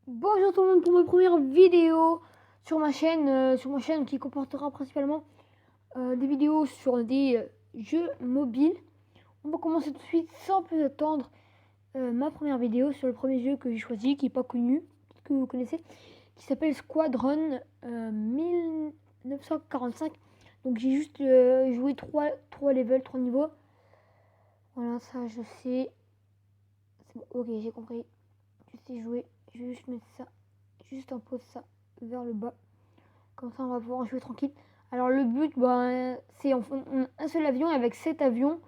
Bonjour tout le monde pour ma première vidéo sur ma chaîne qui comportera principalement des vidéos sur des jeux mobiles. On va commencer tout de suite sans plus attendre ma première vidéo sur le premier jeu que j'ai choisi, qui n'est pas connu, que vous connaissez, qui s'appelle Squadron 1945. Donc j'ai juste joué 3 levels, 3 niveaux. Voilà, ça je sais. Bon, ok, j'ai compris. Je sais jouer. Je vais juste mettre ça. Juste en pose ça vers le bas, comme ça on va pouvoir jouer tranquille. Alors le but, c'est on a un seul avion, et avec 7 avions,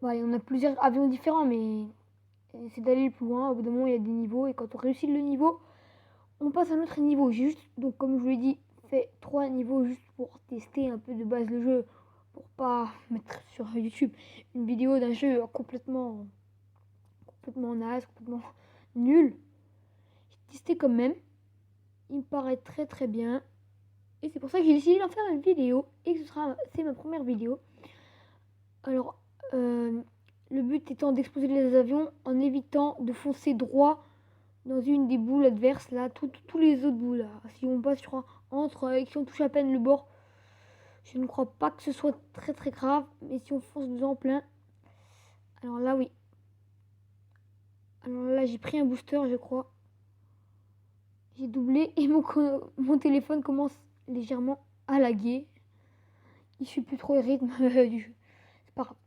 on a plusieurs avions différents, mais c'est d'aller plus loin. Au bout d'un moment il y a des niveaux, et quand on réussit le niveau, on passe à un autre niveau. J'ai juste, donc comme je vous l'ai dit, fait 3 niveaux juste pour tester un peu de base le jeu, pour pas mettre sur YouTube une vidéo d'un jeu complètement naze, complètement nul. J'ai testé quand même. Il me paraît très très bien. Et c'est pour ça que j'ai décidé d'en faire une vidéo. Et que c'est ma première vidéo. Alors, le but étant d'exploser les avions en évitant de foncer droit dans une des boules adverses. Là, tous les autres boules. Là. Si on passe, je crois, entre et si on touche à peine le bord, je ne crois pas que ce soit très très grave. Mais si on fonce dedans plein, alors là, oui. Alors là, j'ai pris un booster, je crois. J'ai doublé et mon téléphone commence légèrement à laguer. Il suit plus trop le rythme du jeu. C'est pas grave.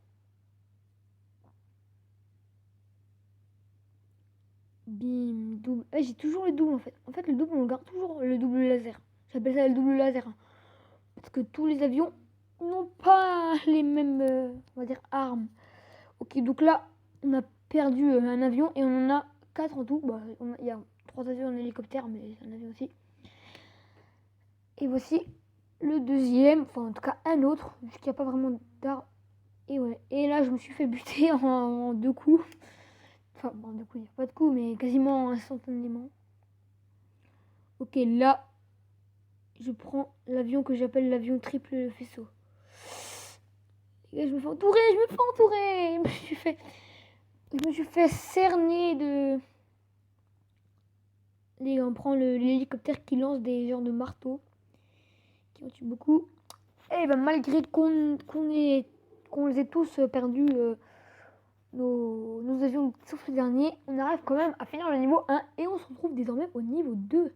Bim, double. J'ai toujours le double en fait. En fait, le double, on le garde toujours, le double laser. J'appelle ça le double laser. Parce que tous les avions n'ont pas les mêmes, on va dire, armes. Ok, donc là, on a perdu un avion et on en a 4 en tout. Il y a 3 avions en hélicoptère, mais un avion aussi. Et voici le deuxième, enfin en tout cas un autre, puisqu'il n'y a pas vraiment d'armes. Et ouais, et là, je me suis fait buter en 2 coups. Enfin, bon, du coup, il n'y a pas de coup, mais quasiment instantanément. Ok, là, je prends l'avion que j'appelle l'avion triple faisceau. Et là, je me fais entourer. Je me suis fait cerner de... Et on prend l'hélicoptère qui lance des genres de marteaux, qui en tue beaucoup. Et malgré qu'on les ait tous perdus, nos avions, sauf le dernier, on arrive quand même à finir le niveau 1 et on se retrouve désormais au niveau 2.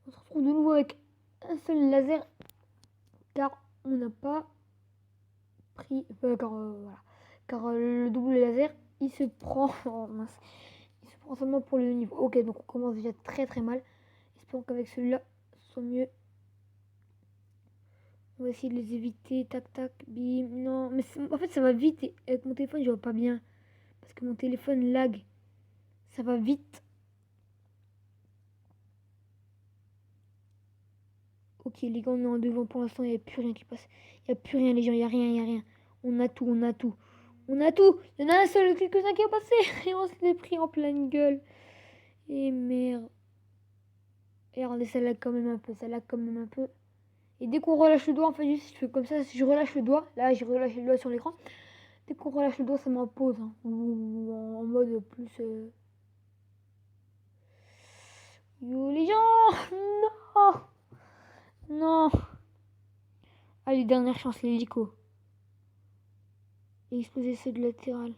On se retrouve de nouveau avec un seul laser car on n'a pas pris... car le double laser, il se prend... Oh, mince. Il se prend seulement pour le niveau. Ok, donc on commence déjà très très mal. Espérons qu'avec celui-là, ce soit mieux. On va essayer de les éviter. Tac, tac, bim. Non, mais en fait, ça va vite. Et avec mon téléphone, je vois pas bien. Parce que mon téléphone lag. Ça va vite. Ok, les gars, on est en devant. Pour l'instant, il n'y a plus rien qui passe. Il n'y a plus rien, les gens. Il n'y a rien, il n'y a rien. On a tout, on a tout. On a tout. Il y en a un seul, quelques-uns qui ont passé. Et on s'est pris en pleine gueule. Et merde. Et regardez, ça lag quand même un peu. Ça lag quand même un peu. Et dès qu'on relâche le doigt, en fait, juste, je fais comme ça. Si je relâche le doigt, là, j'ai relâché le doigt sur l'écran. Dès qu'on relâche le doigt, ça m'impose. Hein. Ou en mode plus... Yo, les gens. Non. Non. Allez, dernière chance, l'hélico. Et exploser ceux de latéral.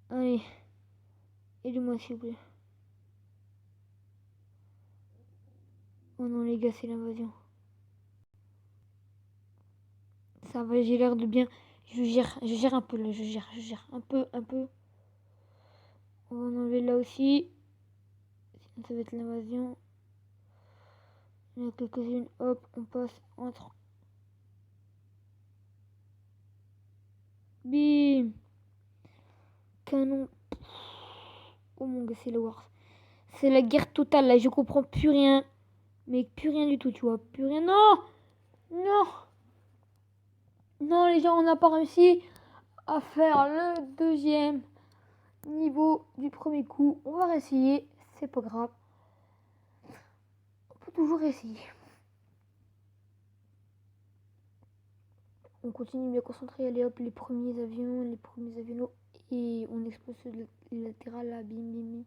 Allez. Aidez-moi, s'il vous plaît. Oh non, les gars, c'est l'invasion. Ça va, j'ai l'air de bien. Je gère un peu là, je gère un peu. On va en enlever là aussi. Sinon, ça va être l'invasion. Il y en a quelques-unes, hop, on passe entre. Bim. Canon. Oh mon gars, c'est le Wars. C'est la guerre totale là, je comprends plus rien. Mais plus rien du tout, tu vois. Plus rien. Non. Non. Non, les gens, on n'a pas réussi à faire le deuxième niveau du premier coup. On va réessayer, c'est pas grave. On peut toujours essayer. On continue bien concentré. Allez hop, les premiers avions. Et on explose le latéral là. Bim, bim, bim.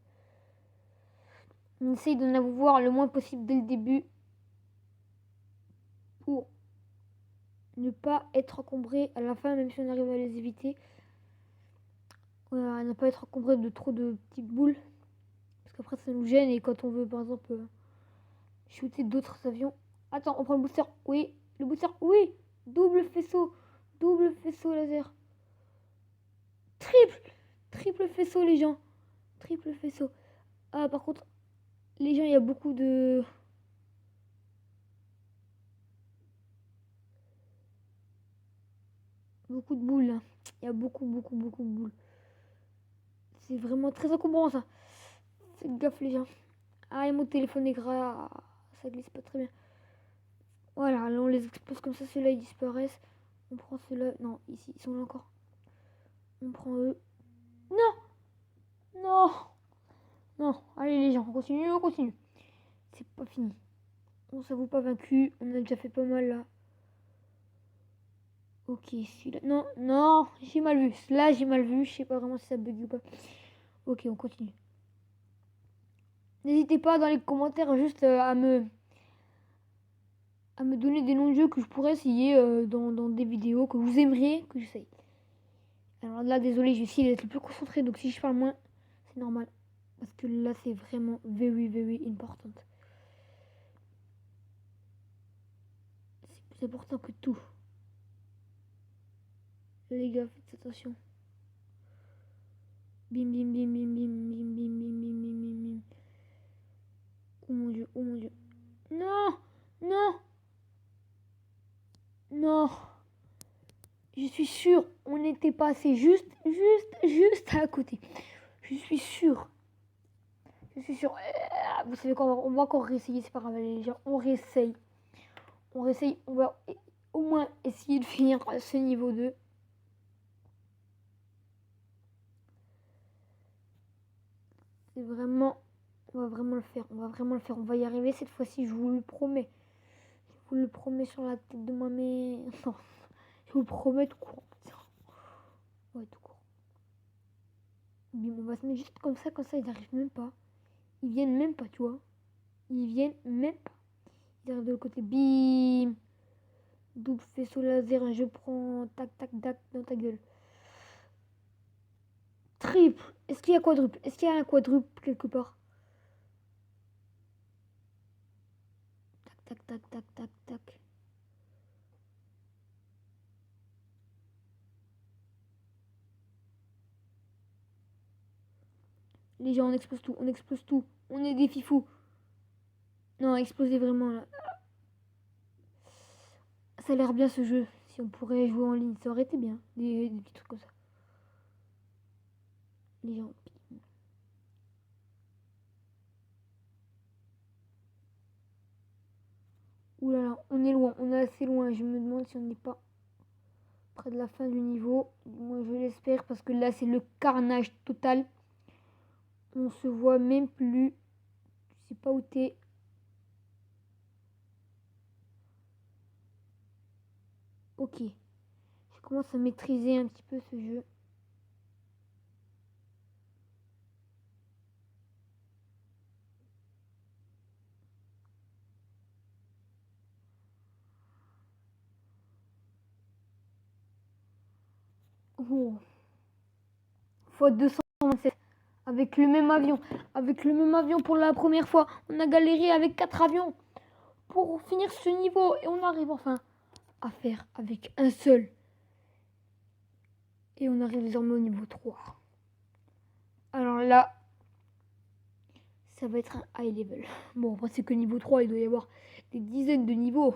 On essaye d'en avoir le moins possible dès le début. Pour ne pas être encombré à la fin, même si on arrive à les éviter. Voilà, ne pas être encombré de trop de petites boules. Parce qu'après ça nous gêne et quand on veut par exemple shooter d'autres avions. Attends, on prend le booster. Oui, le booster. Oui, double faisceau laser. Triple faisceau les gens. Triple faisceau. Ah par contre, les gens, il y a beaucoup de boules là. Il y a beaucoup de boules. C'est vraiment très encombrant ça. Faites gaffe les gens. Ah, et mon téléphone est gras. Ça glisse pas très bien. Voilà, là on les explose comme ça. Ceux-là ils disparaissent. On prend ceux-là. Non, ici, ils sont là encore. On prend eux. Non. Allez les gens, on continue. C'est pas fini. On s'avoue pas vaincu. On a déjà fait pas mal là. Ok, celui-là. Non, j'ai mal vu. Là, j'ai mal vu. Je sais pas vraiment si ça bug ou pas. Ok, on continue. N'hésitez pas dans les commentaires juste à me donner des noms de jeux que je pourrais essayer dans des vidéos que vous aimeriez que j'essaye. Alors là, désolé, je vais essayer d'être le plus concentré. Donc si je parle moins, c'est normal. Parce que là, c'est vraiment very important. C'est plus important que tout. Les gars, faites attention. Bim. Oh mon dieu. Non. Je suis sûre, on n'était pas assez juste à côté. Je suis sûre. Vous savez quoi, on va encore réessayer, c'est pas grave les gens. On réessaye. On va au moins essayer de finir ce niveau 2. C'est vraiment... On va vraiment le faire. On va y arriver cette fois-ci, je vous le promets. Je vous le promets sur la tête de ma mère. Non, je vous le promets tout court. Ouais, tout court. On va se mettre juste comme ça, ils n'arrivent même pas. Ils viennent même pas, tu vois. Ils arrivent de l'autre côté. Bim. Double faisceau laser, je prends. Tac dans ta gueule. Triple. Est-ce qu'il y a quadruple? Est-ce qu'il y a un quadruple quelque part? Tac. Les gens, on explose tout. On est des fifous. Non, exploser vraiment là. Ça a l'air bien ce jeu. Si on pourrait jouer en ligne, ça aurait été bien. Des petits trucs comme ça. Les gens. Ouh là là, on est loin, on est assez loin. Je me demande si on n'est pas près de la fin du niveau. Moi, je l'espère parce que là, c'est le carnage total. On se voit même plus. Je sais pas où t'es. Ok. Je commence à maîtriser un petit peu ce jeu. Oh. Fois 227. Avec le même avion. Pour la première fois. On a galéré avec 4 avions. Pour finir ce niveau. Et on arrive enfin à faire avec un seul. Et on arrive désormais au niveau 3. Alors là, ça va être un high level. Bon, après c'est que niveau 3, il doit y avoir des dizaines de niveaux.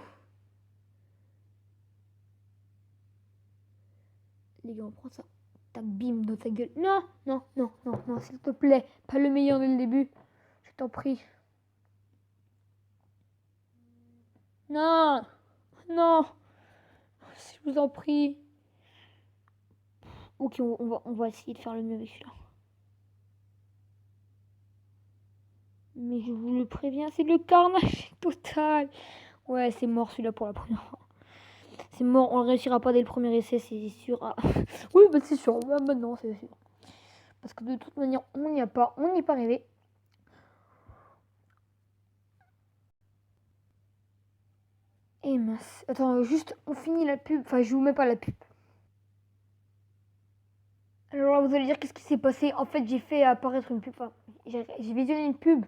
Les gars, on prend ça. Tac, bim, dans ta gueule. Non, s'il te plaît. Pas le meilleur dès le début. Je t'en prie. Non, je vous en prie. Ok, on va essayer de faire le mieux avec celui-là. Mais je vous le préviens, c'est le carnage total. Ouais, c'est mort celui-là pour la première fois. c'est mort, on ne réussira pas dès le premier essai, c'est sûr. Ah. Oui, bah c'est sûr, bah, maintenant c'est sûr. Parce que de toute manière, on n'y est pas arrivé. Et mince. Attends, juste, on finit la pub. Enfin, je vous mets pas la pub. Alors là, vous allez dire qu'est-ce qui s'est passé. En fait, j'ai fait apparaître une pub. Enfin, j'ai visionné une pub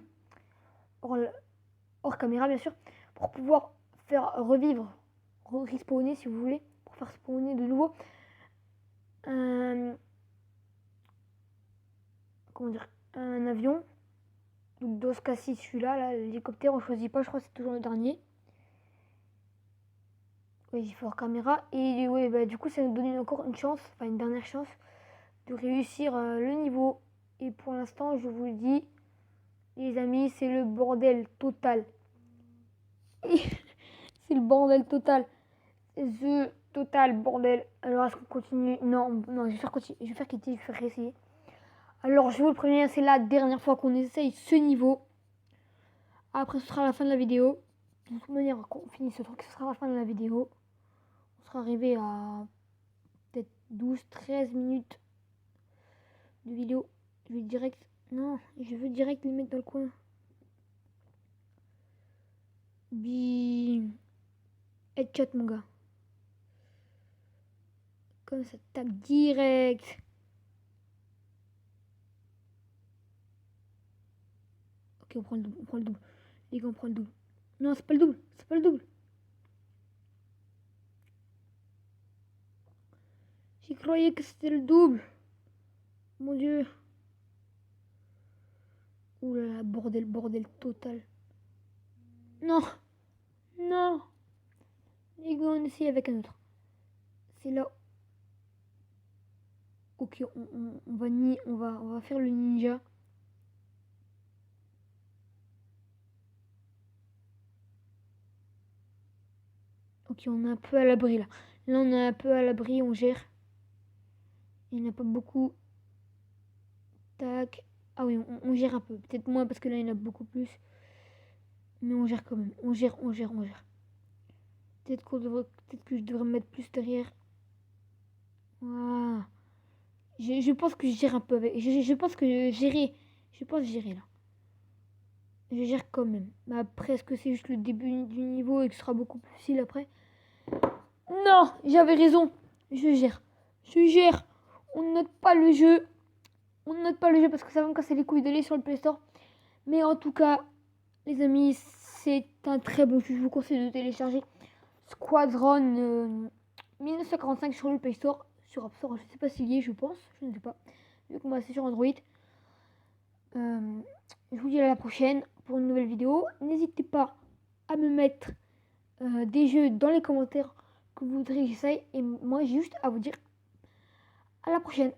hors caméra, bien sûr, pour pouvoir faire revivre, respawner si vous voulez, pour faire spawner de nouveau un, comment dire, un avion. Donc dans ce cas-ci, celui-là, là, l'hélicoptère, on choisit pas, je crois que c'est toujours le dernier. Oui, j'ai fait hors caméra. Et ouais, bah, du coup, ça nous donne encore une chance, enfin une dernière chance, de réussir le niveau. Et pour l'instant, je vous le dis, les amis, c'est le bordel total. C'est le bordel total. The total bordel. Alors, est-ce qu'on continue? Non, non, je vais faire continuer. Je vais faire quitter, je vais faire réessayer. Alors, je vous le préviens, c'est la dernière fois qu'on essaye ce niveau. Après, ce sera la fin de la vidéo. De toute manière, quand on finit ce truc, ce sera la fin de la vidéo. On sera arrivé à peut-être 12-13 minutes de vidéo. Je vais direct... Non, je veux direct les mettre dans le coin. Bim. Headshot, mon gars. Comme ça, tac, direct. Ok, on prend le double, on prend le double. Les gars, on prend le double. Non, c'est pas le double, c'est pas le double. J'y croyais que c'était le double. Mon Dieu. Ouh là là, bordel, bordel total. Non, non. Les gars, on essaye avec un autre. C'est là. Ok, on va faire le ninja. Ok, on est un peu à l'abri là. Là, on est un peu à l'abri, on gère. Il n'y en a pas beaucoup. Tac. Ah oui, on gère un peu. Peut-être moins parce que là, il y en a beaucoup plus. Mais on gère quand même. On gère, on gère, on gère. Peut-être que je devrais me mettre plus derrière. Voilà. Je pense que je gère un peu avec. Je pense que gérer. Je pense gérer là. Je gère quand même. Mais après, est-ce que c'est juste le début du niveau et que ce sera beaucoup plus facile après? Non, j'avais raison. Je gère. Je gère. On ne note pas le jeu. On ne note pas le jeu parce que ça va me casser les couilles d'aller sur le Play Store. Mais en tout cas, les amis, c'est un très bon jeu. Je vous conseille de télécharger Squadron 1945 sur le Play Store. Sur App Store, je ne sais pas s'il y est, je pense. Je ne sais pas. Vu que moi, c'est sur Android. Je vous dis à la prochaine pour une nouvelle vidéo. N'hésitez pas à me mettre des jeux dans les commentaires que vous voudrez que j'essaye. Et moi, j'ai juste à vous dire à la prochaine.